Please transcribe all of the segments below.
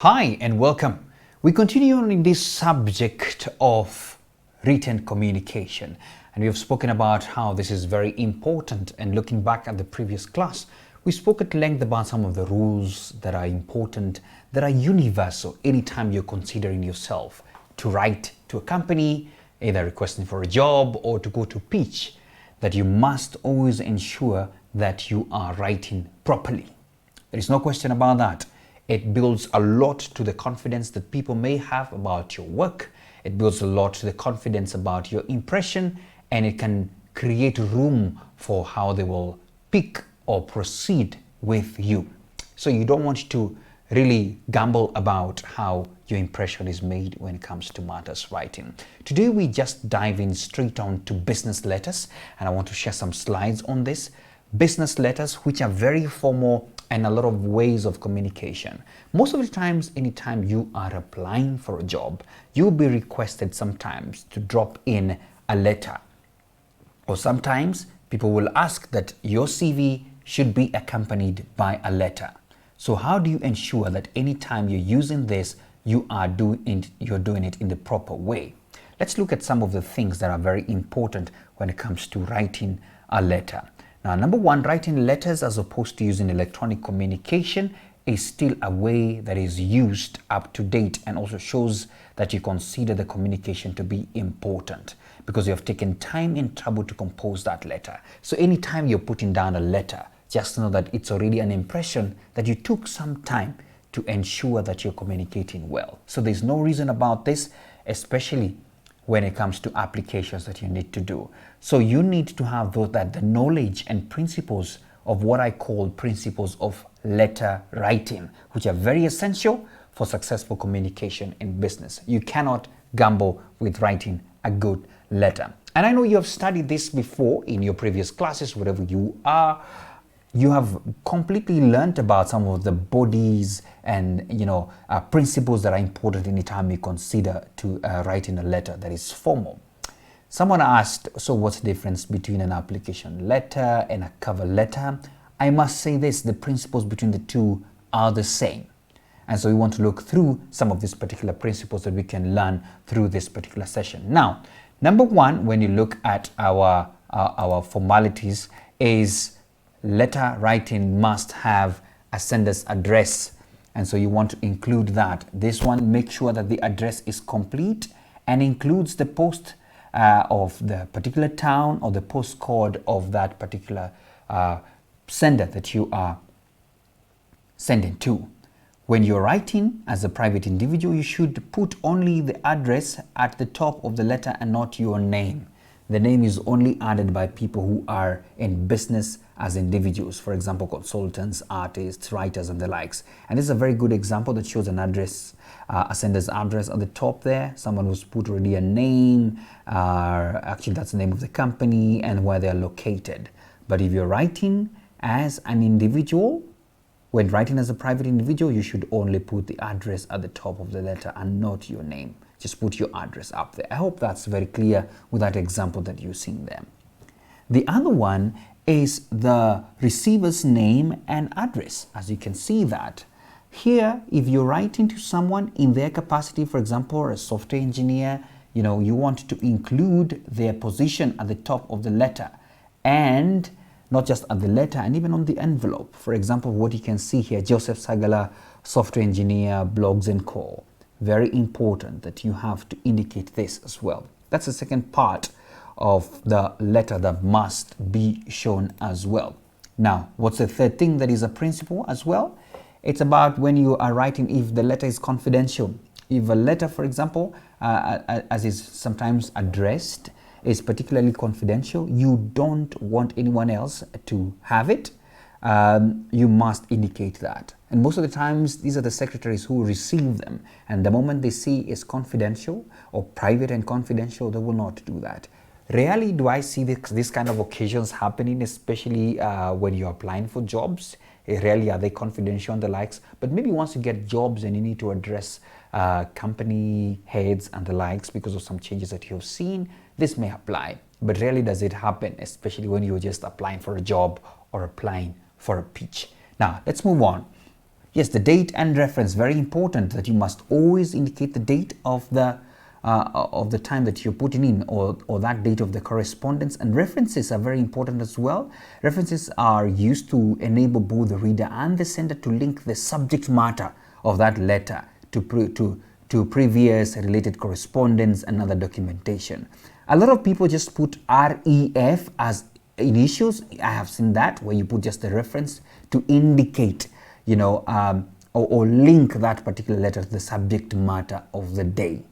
Hi and welcome. We continue on in this subject of written communication, and we have spoken about how this is very important. And looking back at the previous class, we spoke at length about some of the rules that are important, that are universal anytime you're considering yourself to write to a company, either requesting for a job or to go to pitch, that you must always ensure that you are writing properly. There is no question about that. It builds a lot to the confidence that people may have about your work. It builds a lot to the confidence about your impression, and it can create room for how they will pick or proceed with you. So you don't want to really gamble about how your impression is made when it comes to matters writing. Today we just dive in straight on to business letters, and I want to share some slides on this. Business letters, which are very formal and a lot of ways of communication. Most of the times, anytime you are applying for a job, you'll be requested sometimes to drop in a letter. Or sometimes people will ask that your CV should be accompanied by a letter. So how do you ensure that anytime you're using this, you're doing it in the proper way? Let's look at some of the things that are very important when it comes to writing a letter. Now, number one, writing letters as opposed to using electronic communication is still a way that is used up to date, and also shows that you consider the communication to be important because you have taken time and trouble to compose that letter. So anytime you're putting down a letter, just know that it's already an impression that you took some time to ensure that you're communicating well. So there's no reason about this, especially when it comes to applications that you need to do. So you need to have the knowledge and principles of what I call principles of letter writing, which are very essential for successful communication in business. You cannot gamble with writing a good letter. And I know you have studied this before in your previous classes, wherever you are. You have completely learned about some of the bodies and principles that are important anytime you consider to writing a letter that is formal. Someone asked, so what's the difference between an application letter and a cover letter? I must say this, the principles between the two are the same. And so we want to look through some of these particular principles that we can learn through this particular session. Now, number one, when you look at our formalities, is letter writing must have a sender's address, and so you want to include that. This one, make sure that the address is complete and includes the post of the particular town or the postcode of that particular sender that you are sending to. When you're writing as a private individual, you should put only the address at the top of the letter and not your name. The name is only added by people who are in business as individuals, for example, consultants, artists, writers, and the likes. And this is a very good example that shows an address, a sender's address at the top there. Someone who's put already a name, actually that's the name of the company and where they're located. But if you're writing as an individual, when writing as a private individual, you should only put the address at the top of the letter and not your name. Just put your address up there. I hope that's very clear with that example that you've seen there. The other one is the receiver's name and address. As you can see that here, if you're writing to someone in their capacity, for example, a software engineer, you want to include their position at the top of the letter, and not just at the letter, and even on the envelope. For example, what you can see here, Joseph Sagala, software engineer, Blogs & Co. Very important that you have to indicate this as well. That's the second part of the letter that must be shown as well. Now, what's the third thing that is a principle as well? It's about when you are writing, if the letter is confidential. If a letter, for example, as is sometimes addressed, is particularly confidential, you don't want anyone else to have it, you must indicate that. And most of the times, these are the secretaries who receive them. And the moment they see it's confidential or private and confidential, they will not do that. Rarely do I see this kind of occasions happening, especially when you're applying for jobs. Rarely are they confidential and the likes. But maybe once you get jobs and you need to address company heads and the likes because of some changes that you've seen, this may apply. But rarely does it happen, especially when you're just applying for a job or applying for a pitch. Now, let's move on. Yes, the date and reference, very important that you must always indicate the date of the time that you're putting in, or that date of the correspondence. And references are very important as well. References are used to enable both the reader and the sender to link the subject matter of that letter to previous related correspondence and other documentation. A lot of people just put REF as initials. I have seen that, where you put just the reference to indicate, or link that particular letter to the subject matter of the day.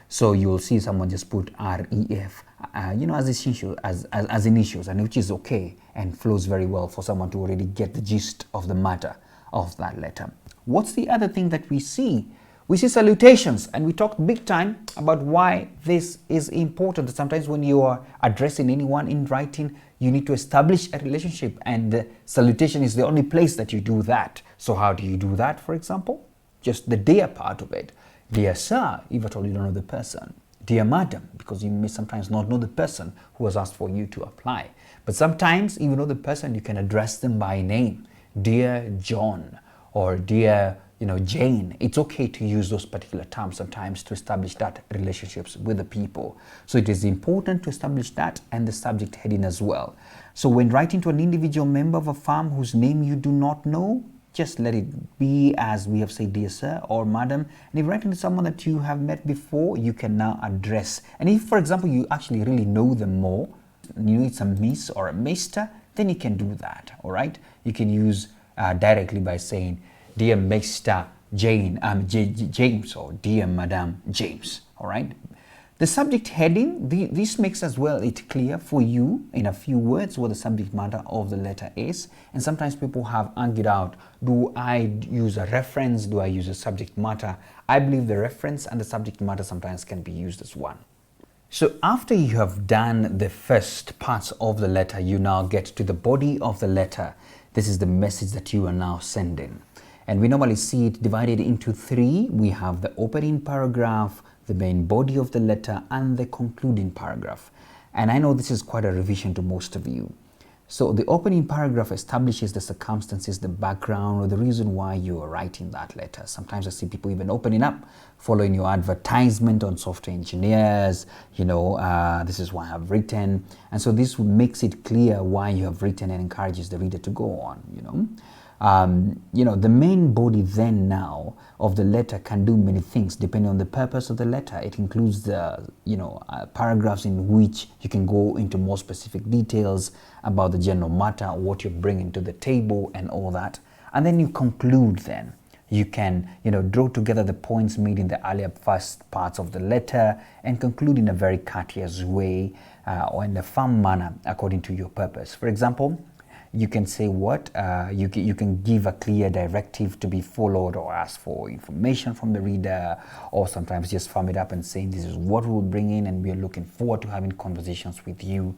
So you'll see someone just put REF, as initials, and which is okay and flows very well for someone to already get the gist of the matter of that letter. What's the other thing that we see? We see salutations, and we talked big time about why this is important. Sometimes when you are addressing anyone in writing, you need to establish a relationship, and the salutation is the only place that you do that. So how do you do that, for example? Just the dear part of it. Dear sir, if at all you don't know the person. Dear madam, because you may sometimes not know the person who has asked for you to apply. But sometimes, if you know the person, you can address them by name. Dear John, or dear Jane. It's okay to use those particular terms sometimes to establish that relationships with the people. So it is important to establish that, and the subject heading as well. So when writing to an individual member of a firm whose name you do not know, just let it be as we have said, dear sir or madam. And if writing to someone that you have met before, you can now address. And if, for example, you actually really know them more, it's a miss or a mister, then you can do that. All right, you can use directly by saying, dear Mr. James, or dear Madam James. All right. The subject heading, this makes as well it clear for you in a few words what the subject matter of the letter is. And sometimes people have argued out, do I use a reference? Do I use a subject matter? I believe the reference and the subject matter sometimes can be used as one. So after you have done the first parts of the letter, you now get to the body of the letter. This is the message that you are now sending. And we normally see it divided into three. We have the opening paragraph, the main body of the letter, and the concluding paragraph. And I know this is quite a revision to most of you. So the opening paragraph establishes the circumstances, the background, or the reason why you are writing that letter. Sometimes I see people even opening up, following your advertisement on software engineers, this is why I've written. And so this makes it clear why you have written and encourages the reader to go on, the main body then now of the letter can do many things depending on the purpose of the letter. It includes the paragraphs in which you can go into more specific details about the general matter, what you're bringing to the table and all that. And then you conclude. Then you can draw together the points made in the earlier first parts of the letter and conclude in a very courteous way or in a firm manner according to your purpose. For example, you can say you can give a clear directive to be followed, or ask for information from the reader, or sometimes just firm it up and saying this is what we'll bring in and we are looking forward to having conversations with you.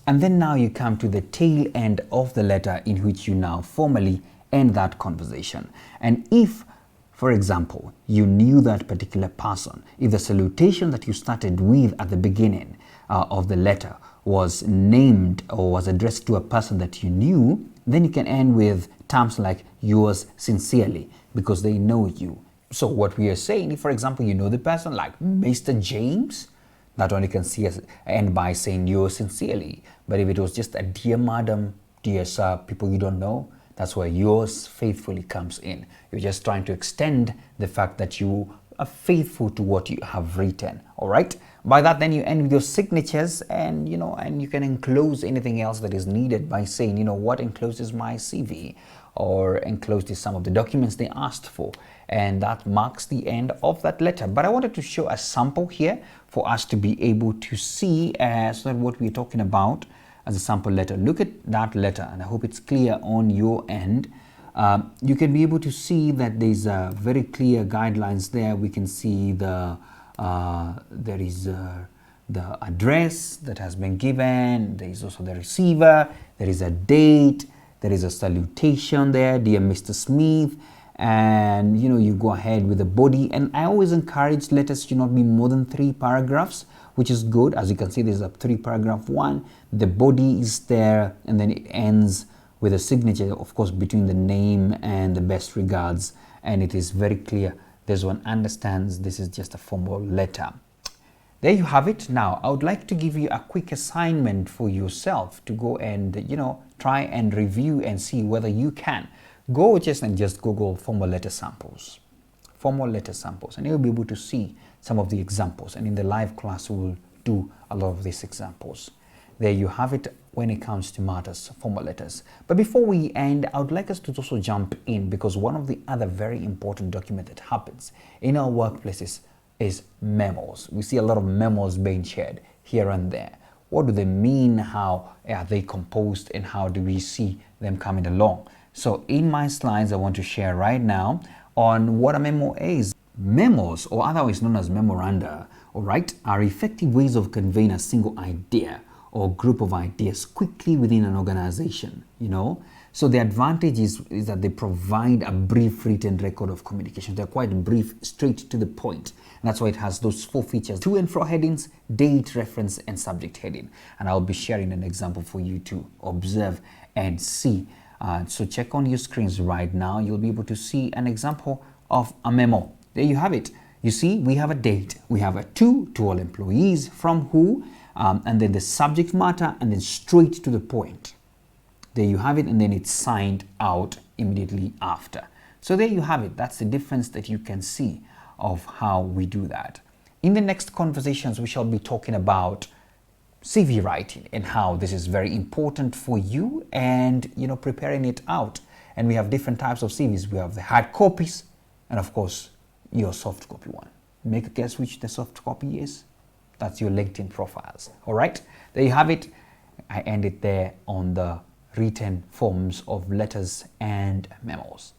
And then now you come to the tail end of the letter in which you now formally end that conversation. And if, for example, you knew that particular person, if the salutation that you started with at the beginning of the letter was named or was addressed to a person that you knew, then you can end with terms like yours sincerely, because they know you. So what we are saying, if for example you know the person like Mr. James, not only can see us end by saying yours sincerely, but if it was just a dear madam, dear sir, people you don't know, that's where yours faithfully comes in. You're just trying to extend the fact that you are faithful to what you have written. All right. By that, then you end with your signatures, and and you can enclose anything else that is needed by saying, what encloses my CV, or encloses some of the documents they asked for, and that marks the end of that letter. But I wanted to show a sample here for us to be able to see so that what we're talking about as a sample letter. Look at that letter, and I hope it's clear on your end. You can be able to see that there's very clear guidelines there. We can see there is the address that has been given. There is also the receiver. There is a date. There is a salutation there, dear Mr. Smith. And you go ahead with the body. And I always encourage letters to not be more than 3 paragraphs, which is good. As you can see, there's a 3 paragraph one. The body is there, and then it ends with a signature, of course, between the name and the best regards, and it is very clear this one understands this is just a formal letter. There you have it. Now, I would like to give you a quick assignment for yourself to go and, try and review and see whether you can. Go just Google formal letter samples. Formal letter samples, and you'll be able to see some of the examples. And in the live class, we'll do a lot of these examples. There you have it when it comes to matters, formal letters. But before we end, I would like us to also jump in, because one of the other very important documents that happens in our workplaces is memos. We see a lot of memos being shared here and there. What do they mean? How are they composed? And how do we see them coming along? So in my slides, I want to share right now on what a memo is. Memos, or otherwise known as memoranda, all right, are effective ways of conveying a single idea or group of ideas quickly within an organization, So the advantage is that they provide a brief written record of communication. They're quite brief, straight to the point. And that's why it has those 4 features: to and fro headings, date, reference, and subject heading. And I'll be sharing an example for you to observe and see. So check on your screens right now. You'll be able to see an example of a memo. There you have it. You see, we have a date. We have a to all employees, from who, and then the subject matter, and then straight to the point. There you have it, and then it's signed out immediately after. So there you have it. That's the difference that you can see of how we do that. In the next conversations, we shall be talking about CV writing and how this is very important for you and, preparing it out. And we have different types of CVs. We have the hard copies and, of course, your soft copy one. Make a guess which the soft copy is. That's your LinkedIn profiles. All right, there you have it. I end it there on the written forms of letters and memos.